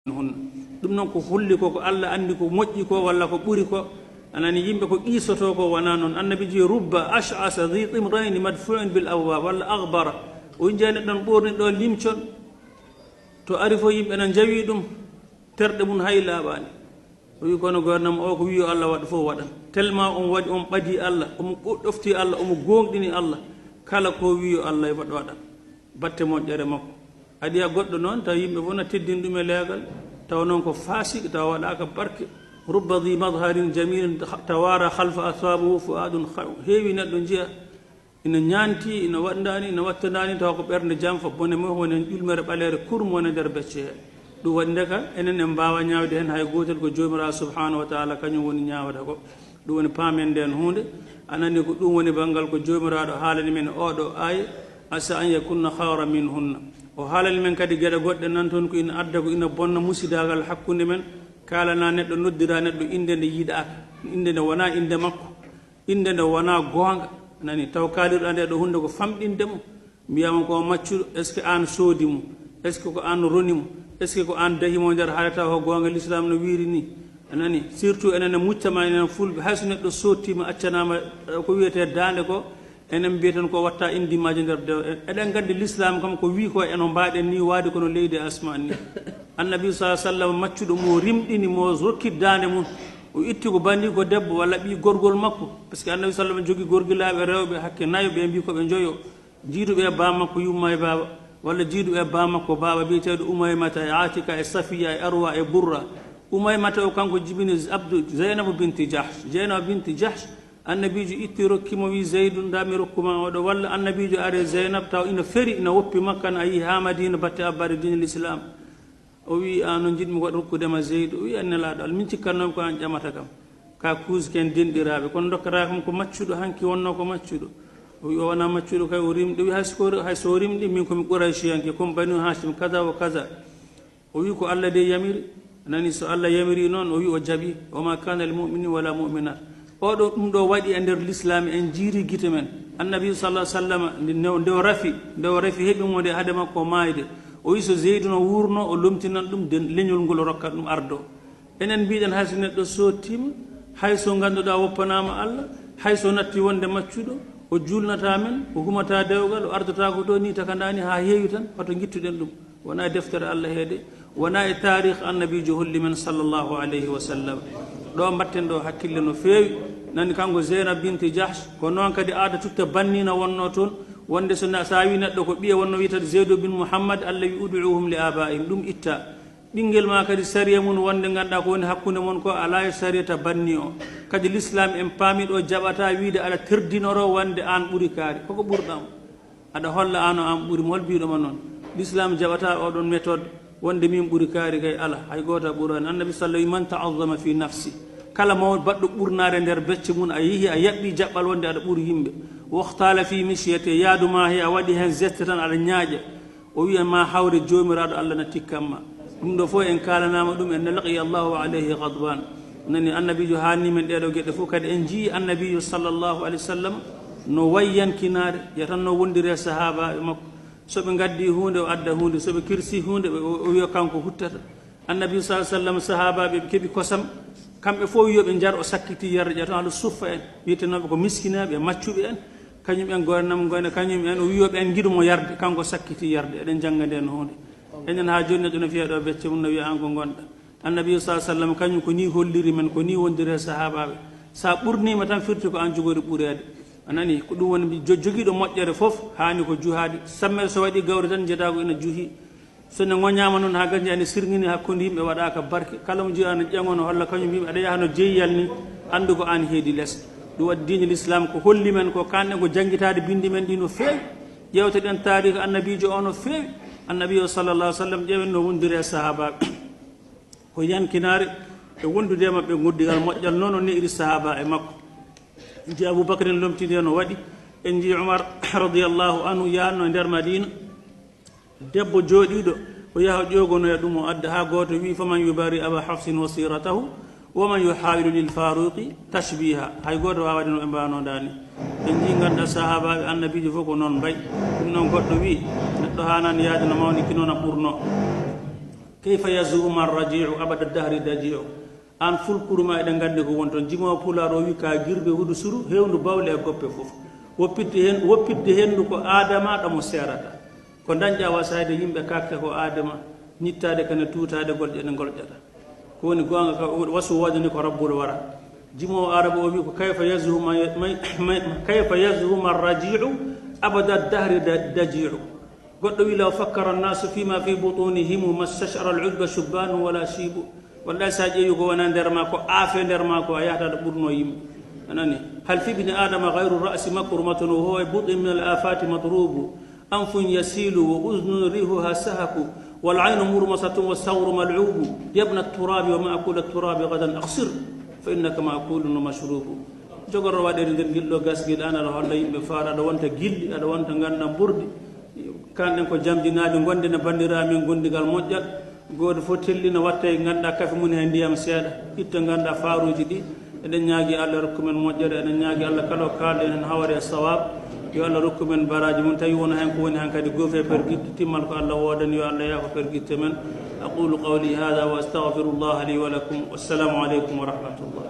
ɗum noon ko hulli ko Allah andi ko moƴƴi ko walla ko ɓuri ko anani yimɓe ko qiisoto ko wona noon annabiji rubba ash'asa dhi timrayni madfu'in bil awwab walla aghbara o jeeni ɗon ɓorni ɗo limcon to ari fo yimɓe no jawi ɗum terɗe mum hay laaɓani o wi kono gornam o ko wiyo Allah waɗa fof waɗan tellement on waɗi on ɓadi Allah omo ɗofti Allah omo gonɗini Allah kala ko wiyo Allah e waɗa waɗan batte moƴƴere makko adi a goɗɗo noon taw yimɓe fof no teddini ɗum e leegal taw noon ko fasik taw waɗaka barke rubba dhi madharin jamilin tawara khalfa asabuhu fuadun heewi neɗɗo jiya ina ñanti ina waɗdani ina wattandani taw ko ɓerde jamfa bone mo woni ƴulmere ɓalere kurum woni nder becce he ɗum waɗi nde ka enen en mbawa ñawde hen hay gotel ko jomiraɗo subhanahu wa taala kañum woni ñawata ko ɗum woni paamen nden hunde anani ko ɗum woni banggal ko jomiraɗo haalani men oɗo aya asa an yakunna khawra minhunna o haalani men kadi gueɗe goɗɗe nan toon ko ina adda ko ina bonna musidagal hakkude men kalana neɗɗo noddira neɗɗo inde nde yiiɗaka inde nde wona inde makko inde nde wona goonga nani taw kalirɗa nde ɗo hunde ko famɗinde mo mbiyama ko maccuɗo est ce que an soodi mum est ce que ko an roni mo est ce que ko an dahimo nder haala taw ko goonga l'islam no wiiri ni anani surtout enen muccama enen fulɓe hayso neɗɗo sottima accanama ko wiyete dande ko enen mbiyaten ko watta indimaji nder dew eɗen gandi l'islam kam ko wi ko eno mbaɗen ni waade kono leydi asman ni annabi sa sallam maccuɗo mo rimɗini mo rokki dande mum o itti ko bandi ko debbo walla ɓi gorgol makko par ce que annabi sallam jogui gorgilaɓe rewɓe hakke nayo ɓe mbi koɓe joyo jiiduɓe e ba makko yumma e baba walla jiiduɓe e ba makko baba biyeteɗo umaymata e atika e safiya e arwa e bourra umaymata o kanko jibini abdou zeynabu binti jahsh jeynaba binti jahsh annabijo itti rokkimo wi zeydou dami rokkuma oɗo walla annabijo are zeynab taw ina feri ina woppi makka a yi ha madina batte abbade dine l'islam o wi an no jiɗmi waɗa rokkudema zeydou o wi annelaɗo al min cikkannomi ko an ƴamata kam ka kuuske en denɗiraɓe kono dokkata kam ko maccuɗo hanki wonno ko maccuɗo o wi o wona maccuɗo kay o rimɗi o wi hay so rimɗi min komi qouraychiyanke comme banu hachim kaza wa kaza o wi ko Allah de yamiri nani so Allah yamiri noon o wi o jaaɓi wama kana al muminin wala muminat oɗo ɗum ɗo waɗi e nder l'islam en jiiri guite men annabi sallah sallam nde o rafi heeɓimo nde haade makko mayde o wi so zeydu no wurno o lomtinan ɗum leñol ngol rokkat ɗum ardo enen mbiɗen hayso neɗɗo sottima hayso ganduɗa woppanama Allah hayso natti wonde maccuɗo o julnata men o humata dewgal o ardata ko ɗo ni takandani ha heewi tan hoto guittuɗen ɗum wona e deftere Allah heede wona e tarikh annabijo holli men sallllahu alayhi wa sallam ɗo mbatten ɗo hakkille no feewi nani kanko zeynab binti jahsh ko noon kadi aada tutta bannina wonno toon wonde so wi neɗɗo ko ɓiye wonno wiyetade zeydou bin mouhammad Allah wi uduuhum li abaihim ɗum itta ɓinguel ma kadi saria mum wonde ganduɗa ko woni hakkude mon ko ala e sariata banni o kadi l'islam en paamiɗo jaɓata wiide aɗa terdinoro wonde an ɓuuri kaari koko ɓurɗamo aɗa holla an o an ɓuuri mo hol mbiɗoma noon l'islam jaɓata oɗon méthode wonde min ɓuuri kaari kay ala hay goto ɓuurani annabi sallah man ta'azzama fi nafsi kala mawo baɗɗo ɓurnade nder becce mum a yeehi a yaɓɓi jaɓɓal wonde aɗa ɓuuri yimɓe wahtala fi michiyete yaaduma he a waɗi hen geste tan aɗa ñaaƴa o wiya ma hawre jomiraɗo Allah na tikkanma ɗum ɗo fof en kalanama ɗum en laqiya allahu alayhi ghadban nani annabijo haalni men ɗeɗo gueɗe fof kadi en jii annabijo sallllahu alayhi wa sallam no wayyankinade yatan no wondiri sahabaɓe makko soɓe gaddi hunde o adda hunde soɓe kirsi hunde o wiya kanko huttata annabi sa sallam sahabaɓe ɓe keeɓi kosam kamɓe fof wiyoɓe jar o sakkiti yarde ƴeeto haɗo suffa en wiyetenoɓe ko miskinaɓe maccuɓe en kañum en gornam goyne kañum en o wiyoɓe en guiɗumo yarde kanko sakkiti yarde eɗen jangga nden hunde enen ha joni neɗɗo no fiya ɗo becce mum no wiya an ko gonɗa annabi sa sallam kañum ko ni holliri men ko ni wondiri e sahabaɓe sa ɓurnima tan firti ko an jogori ɓuurede anani ko ɗum woni joguiɗo moƴƴere foof hani ko juhade sammere so waɗi gawri tan jeeta ko ina juuhi sone goñama noon ha gandi ane sirgini hakkude yimɓe waɗaka barke kala mo jiya no ƴegono holla kañum yimɓe aɗa yahano jeyyal ni andu ko an heedi less ɗum waɗi diine l'islam ko holli men ko kanɗen ko jangguitade bindi men ɗi no feewi ƴewteɗen tarikh annabijo o no feewi annabi o sallallah sallam ƴewen no wondiri e sahabaɓe ko yankinare e wondude maɓɓe guddigal moƴƴal noon o neiri sahaba e makko ji aboubacrin lomtide no waɗi en ji oumar radiallahu anhu yanno e nder madina debbo jooɗiɗo o yaha ƴogonoya ɗum o adda ha goto wi faman yubari aba hafsin wasiratahu waman yuhawilu lil faruqi tashbiha hay goto wawade no ɓe mbanodani en ji ganduɗa sahabaɓe annabijo fof ko noon mbayi ɗum noon goɗɗo wi neɗɗo hanani yaade no mawni kinona ɓurno كيف يزعم الرجيع أبد الدهر دجيع أن فل كرما إذا عندك وانتون جماعة بولارو يكا جربه ودو سرو هيوندو باولي أغوبي فوف وبيد هندو كو آدما دمو سيارتا كندان جاوا سايد يمبه كاكتا كو آدما نيتادي كان توتادي غولجاتا كوني غوانغا واسو واجني كو رب الورى جماعة عرب وبي كيف يزعم الرجيع أبد الدهر دجيع قد لو فكر الناس فيما في بطونهم ما استشعر العذب شبان ولا شيب ولا ساجي يقول أنا ندير ماكو آفة ندير ماكو آيات هذا برنو يم أناني هل في ابن آدم غير الرأس مكرمة وهو بطء من الآفات مضروب أنف يسيل وأذن ريحها سهك والعين مرمصة والثور ملعوب يا ابن التراب وما أكل التراب غدا أقصر فإنك مأكول ومشروب جوجر وادي ندير لو غاس جيل أنا لو هلا يم فار أنا وانت جيل أنا وانت غانا بردي كان نكو جامدي نادي غوندنا بانديرامي غونديغال موجال god fo tellina watta e ganda kafe mun he ndiyam seeda itta ganda faaruji di eden nyaagi Allah rokkumen mojjere eden nyaagi Allah kala kalde en hawari sawab yo Allah rokkumen baraji mun tawi wona hen ko woni han kadi gofe pergitte timmal ko Allah wodani yo Allah yaako pergitte men aqulu qawli hadha wa astaghfirullah li wa lakum wassalamu alaykum wa rahmatullah